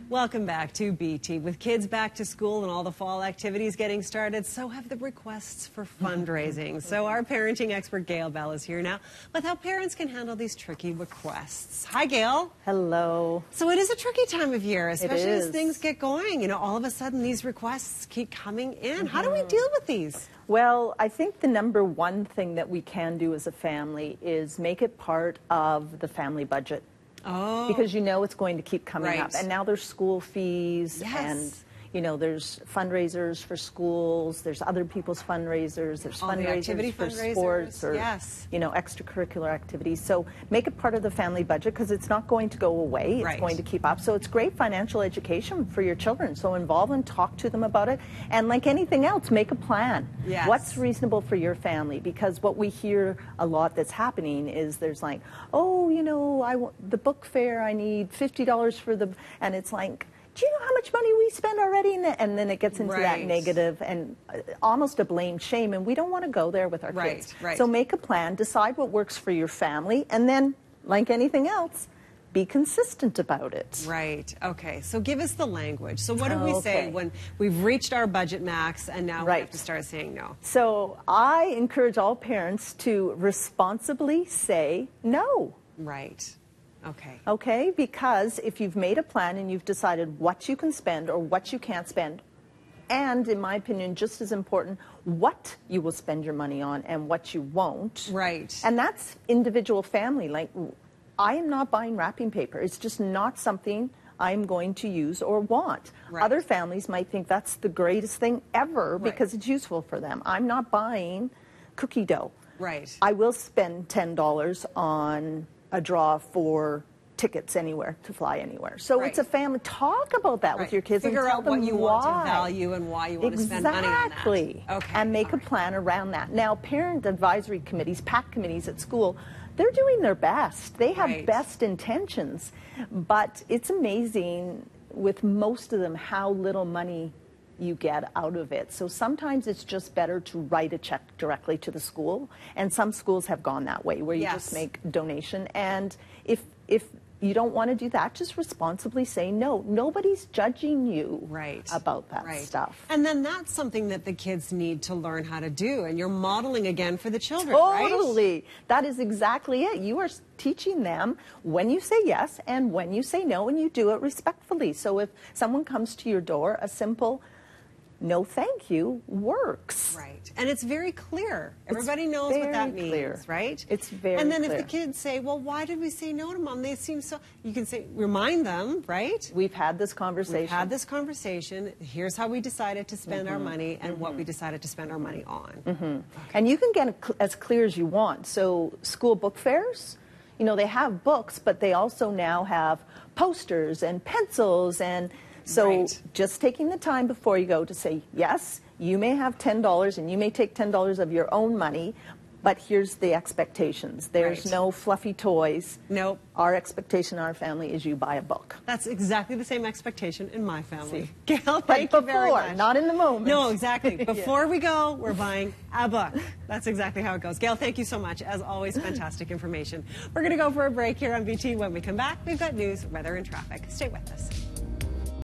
Welcome back to BT. With kids back to school and all the fall activities getting started, so have the requests for fundraising. So our parenting expert Gail Bell is here now with how parents can handle these tricky requests. Hi, Gail. Hello. So it is a tricky time of year, especially as is. things get going. You know, all of a sudden these requests keep coming in. How do we deal with these? Well, I think the number one thing that we can do as a family is make it part of the family budget. Oh. Because you know it's going to keep coming up. Right. And now there's school fees Yes. and, you know, there's fundraisers for schools, there's other people's fundraisers, there's All the fundraisers activity for fundraisers, sports or, yes. you know, extracurricular activities. So make it part of the family budget because it's not going to go away. It's Right. going to keep up. So it's great financial education for your children. So involve them, talk to them about it. And like anything else, make a plan. Yes. What's reasonable for your family? Because what we hear a lot that's happening is there's like, oh, you know, I want the book fair, I need $50 for the, and it's like, do you know how much money we spend already? And then it gets into that Right. negative and almost a blame shame, and we don't want to go there with our Right, kids. right. So make a plan, decide what works for your family, and then, like anything else, be consistent about it. Right. Okay. So give us the language. So what do we say Okay. when we've reached our budget max and now we have Right. to start saying no? So I encourage all parents to responsibly say no. Right. Okay. Okay, because if you've made a plan and you've decided what you can spend or what you can't spend, and in my opinion, just as important, what you will spend your money on and what you won't. Right. And that's individual family. Like, I am not buying wrapping paper. It's just not something I'm going to use or want. Right. Other families might think that's the greatest thing ever Right. because it's useful for them. I'm not buying cookie dough. Right. I will spend $10 on a draw for tickets anywhere to fly anywhere. So Right. it's a family. Talk about that with Right. your kids Figure and tell out them what you why. want to value and why you want to spend money on that. Exactly. Okay. And make a plan around that. Now, parent advisory committees, PAC committees at school, they're doing their best. They have Right. best intentions, but it's amazing with most of them how little money you get out of it. So sometimes it's just better to write a check directly to the school, and some schools have gone that way where you Yes. just make a donation. And if you don't want to do that, just responsibly say no. Nobody's judging you Right. about that Right. stuff. And then that's something that the kids need to learn how to do. And you're modeling again for the children, right? Totally. That is exactly it. You are teaching them when you say yes and when you say no, and you do it respectfully. So if someone comes to your door, a simple no thank you works. Right. And it's very clear. Everybody knows what that very means, clear. right? It's very And then clear. if the kids say, well, why did we say no to Mom? They seem so... You can say, remind them, right? We've had this conversation. We've had this conversation. Here's how we decided to spend our money and what we decided to spend our money on. Okay. And you can get it as clear as you want. So school book fairs, you know, they have books, but they also now have posters and pencils. And so Right. just taking the time before you go to say, yes, you may have $10 and you may take $10 of your own money, but here's the expectations. There's Right. no fluffy toys. Nope. Our expectation in our family is you buy a book. That's exactly the same expectation in my family. See. Gail, But thank you very before, much. not in the moment. No, exactly. Before we go, we're buying a book. That's exactly how it goes. Gail, thank you so much. As always, fantastic information. We're going to go for a break here on BT. When we come back, we've got news, weather, and traffic. Stay with us.